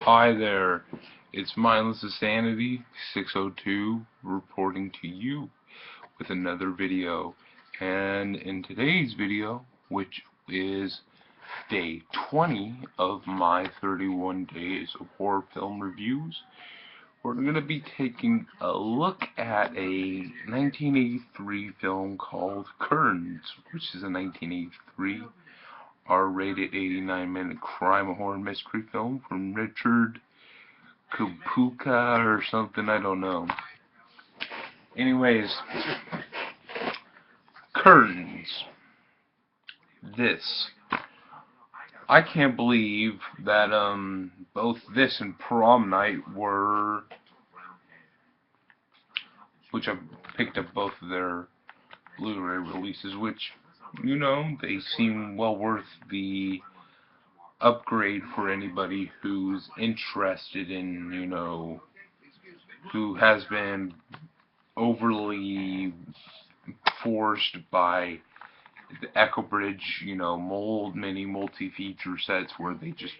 Hi there, it's Mindless Insanity 602 reporting to you with another video. And in today's video, which is day 20 of my 31 days of horror film reviews, we're going to be taking a look at a 1983 film called Curtains, which is a 1983 R-rated 89-minute crime horror mystery film from Richard Kapuka or something, I don't know. Anyways, Curtains. This. I can't believe that both this and Prom Night were, which I picked up both of their Blu-ray releases, which, you know, they seem well worth the upgrade for anybody who's interested in, you know, who has been overly forced by the Echo Bridge, you know, mini multi-feature sets where they just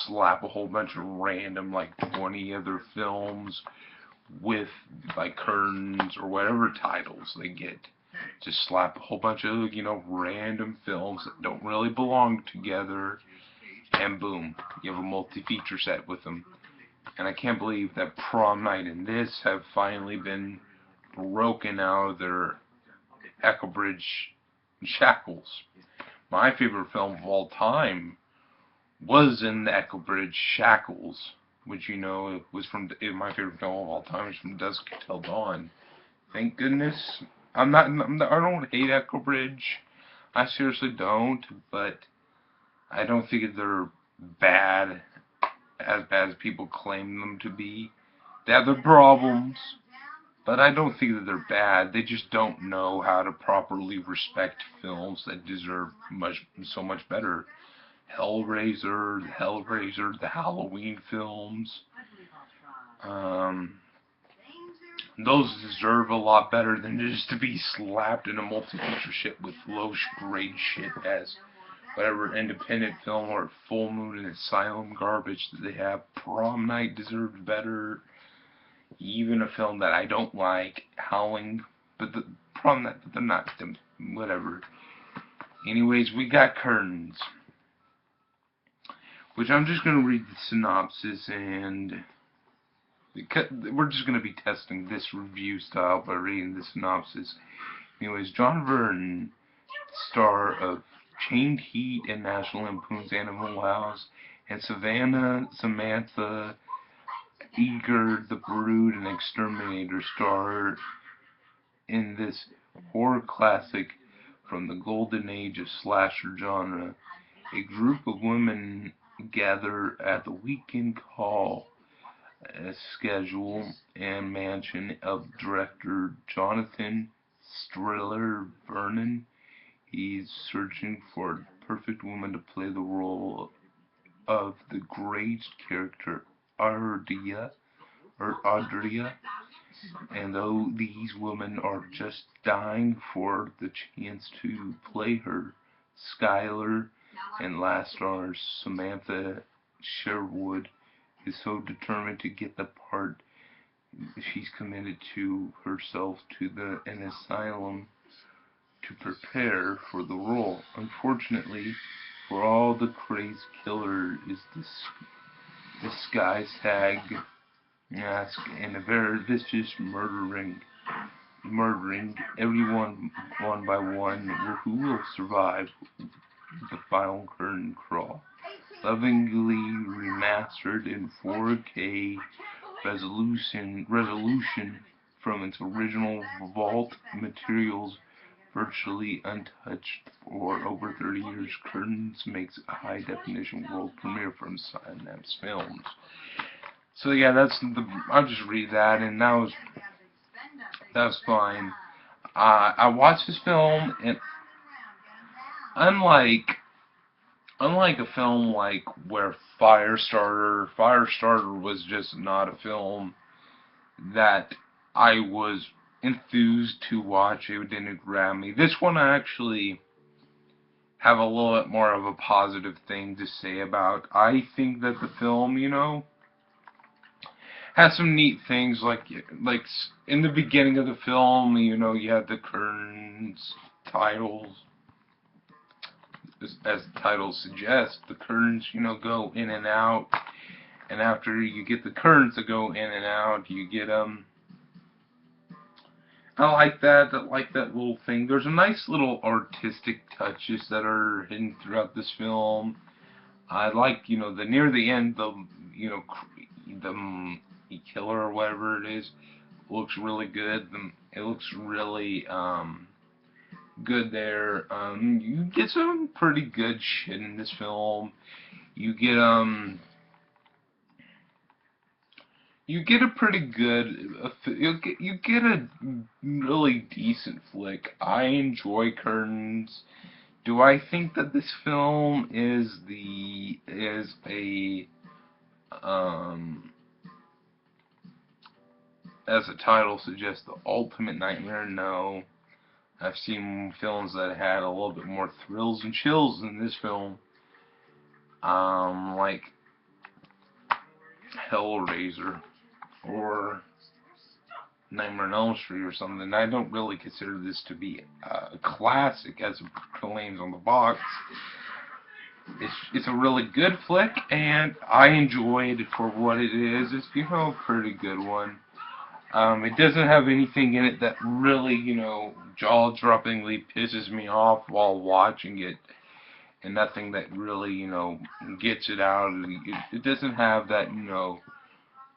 slap a whole bunch of random, like 20 other films with, like, Curtains or whatever titles they get. Just slap a whole bunch of, you know, random films that don't really belong together, and boom, you have a multi-feature set with them. And I can't believe that Prom Night and this have finally been broken out of their Echo Bridge shackles. My favorite film of all time was in the Echo Bridge shackles, which, you know, was from my favorite film of all time is From Dusk Till Dawn. Thank goodness. I don't hate Echo Bridge. I seriously don't, but I don't think they're bad as people claim them to be. They have their problems, but I don't think that they're bad. They just don't know how to properly respect films that deserve so much better. Hellraiser, the Halloween films, those deserve a lot better than just to be slapped in a multi-feature shit with low-grade shit as whatever independent film or Full Moon and Asylum garbage that they have. Prom Night deserves better. Even a film that I don't like, Howling, but the Prom Night, they're not them. Whatever. Anyways, we got Curtains, which I'm just gonna read the synopsis, and we're just gonna be testing this review style by reading the synopsis. Anyways, John Vernon, star of Chained Heat and National Lampoon's Animal House, and Samantha Eager, The Brood and Exterminator, star in this horror classic from the golden age of slasher genre. A group of women gather at the weekend call schedule and mansion of director Jonathan Striller Vernon. He's searching for a perfect woman to play the role of the great character Ardea, and though these women are just dying for the chance to play her, Skylar and last star's Samantha Sherwood is so determined to get the part she's committed to herself to an asylum to prepare for the role. Unfortunately, for all the crazed killer is disguised hag mask and a very vicious murdering everyone one by one. Who will survive the final curtain crawl? Lovingly remastered in 4K resolution from its original vault materials, virtually untouched for over 30 years. Curtains makes a high-definition world premiere from Synopsis Films. So yeah, I'll just read that, and that was fine. I watched this film, and unlike a film like where Firestarter was just not a film that I was enthused to watch. It didn't grab me. This one I actually have a little bit more of a positive thing to say about. I think that the film, you know, has some neat things like in the beginning of the film, you know, you have the curtains, titles, as the title suggests, the curtains, you know, go in and out, and after you get the curtains that go in and out, you get I like that little thing. There's a nice little artistic touches that are hidden throughout this film. I like, you know, the near the end, you know, the killer or whatever it is looks really good. It looks really good there. You get some pretty good shit in this film. You get you get a pretty good, you get a really decent flick. I enjoy Curtains. Do I think that this film is a as the title suggests, the ultimate nightmare? No. I've seen films that had a little bit more thrills and chills than this film. Like Hellraiser or Nightmare on Elm Street or something. I don't really consider this to be a classic as it claims on the box. It's a really good flick, and I enjoyed it for what it is. It's, you know, a pretty good one. It doesn't have anything in it that really, you know, jaw-droppingly pisses me off while watching it, and nothing that really, you know, gets it out. It doesn't have that, you know,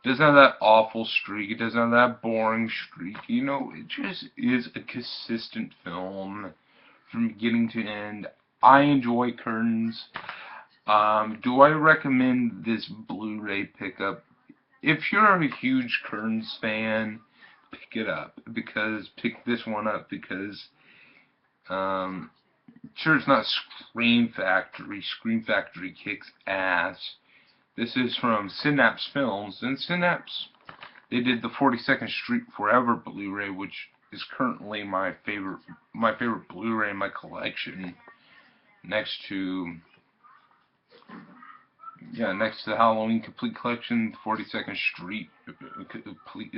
doesn't have that awful streak. It doesn't have that boring streak. You know, it just is a consistent film from beginning to end. I enjoy Curtains. Do I recommend this Blu-ray pickup? If you're a huge Curtains fan, pick it up, because pick this one up because sure, it's not Scream Factory. Scream Factory kicks ass. This is from Synopsis Films, and Synopsis, they did the 42nd Street Forever Blu-ray, which is currently my favorite Blu-ray in my collection, next to the Halloween Complete Collection, 42nd Street Complete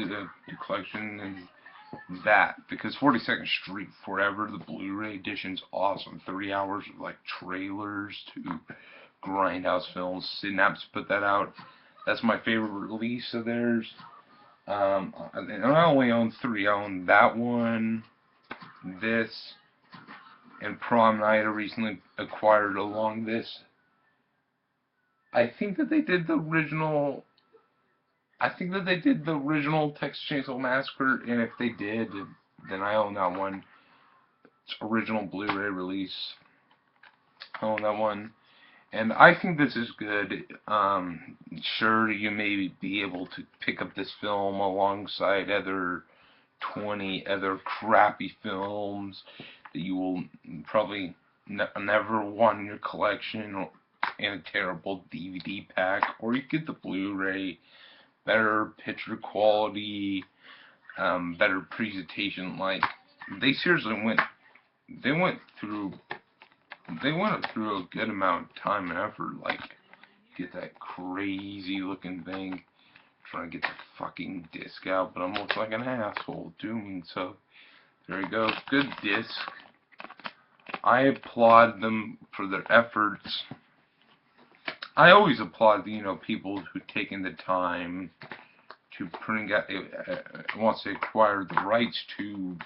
Collection, and that, because 42nd Street Forever, the Blu-ray edition's awesome. 3 hours of like trailers to grindhouse films. Synapse put that out. That's my favorite release of theirs. And I only own 3. I own that one, this, and Prom Night I recently acquired along this. I think that they did the original. I think that they did the original Texas Chainsaw Massacre, and if they did, then I own that one. It's original Blu-ray release. I own that one. And I think this is good. Sure, you may be able to pick up this film alongside other 20 other crappy films that you will probably never want in your collection, in a terrible DVD pack, or you get the Blu-ray, better picture quality, better presentation. Like, they seriously went through a good amount of time and effort, like, get that crazy looking thing, trying to get the fucking disc out, but I'm looking like an asshole doing so. There you go, good disc. I applaud them for their efforts. I always applaud, you know, people who've taken the time to bring out, once they acquire the rights to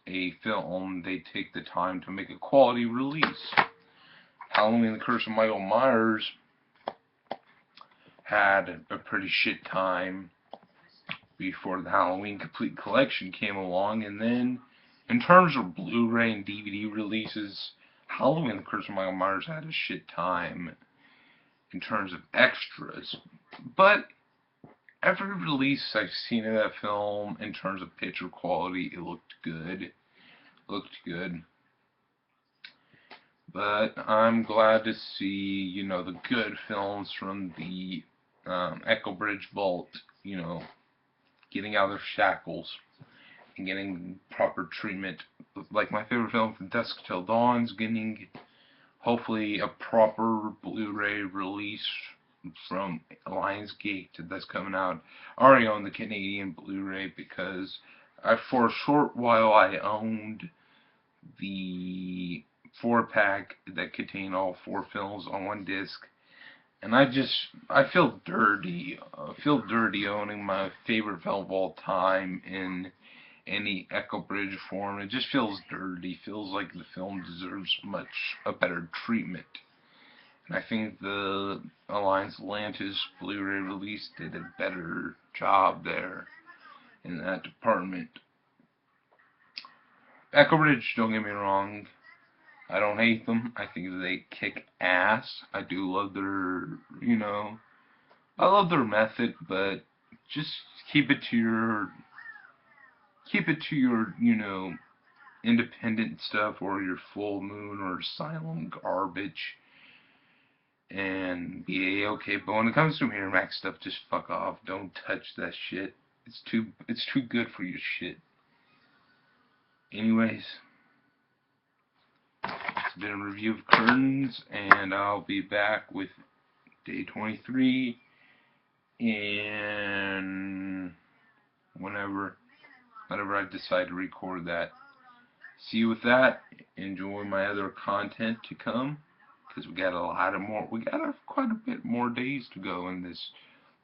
a film, they take the time to make a quality release. Halloween the Curse of Michael Myers had a pretty shit time before the Halloween Complete Collection came along, and then in terms of Blu-ray and DVD releases, Halloween the Curse of Michael Myers had a shit time in terms of extras. But every release I've seen of that film, in terms of picture quality, it looked good. But I'm glad to see, you know, the good films from the Echo Bridge Vault, you know, getting out of their shackles and getting proper treatment. Like my favorite film from Dusk Till Dawn's getting hopefully a proper Blu-ray release from Lionsgate that's coming out. I already own the Canadian Blu-ray because for a short while I owned the 4-pack that contained all 4 films on one disc. And I feel dirty. I feel dirty owning my favorite film of all time in any Echo Bridge form. It just feels dirty. Feels like the film deserves much a better treatment. And I think the Alliance Atlantis Blu-ray release did a better job there in that department. Echo Bridge, don't get me wrong, I don't hate them. I think they kick ass. I do love their, I love their method, but just keep it to your, independent stuff or your Full Moon or Asylum garbage and be a-okay. But when it comes to Miramax stuff, just fuck off. Don't touch that shit. It's too good for your shit. Anyways, it's been a review of Curtains, and I'll be back with day 23 and whenever I decide to record that. See you with that. Enjoy my other content to come, because we got quite a bit more days to go in this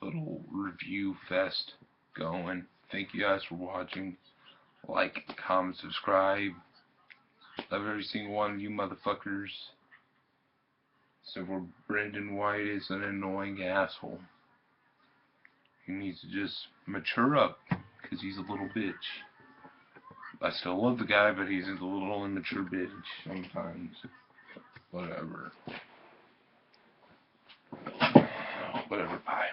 little review fest going. Thank you guys for watching. Like, comment, subscribe. Love every single one of you motherfuckers. So for Brendan White is an annoying asshole. He needs to just mature up, because he's a little bitch. I still love the guy, but he's a little immature bitch sometimes. Whatever. Whatever, bye.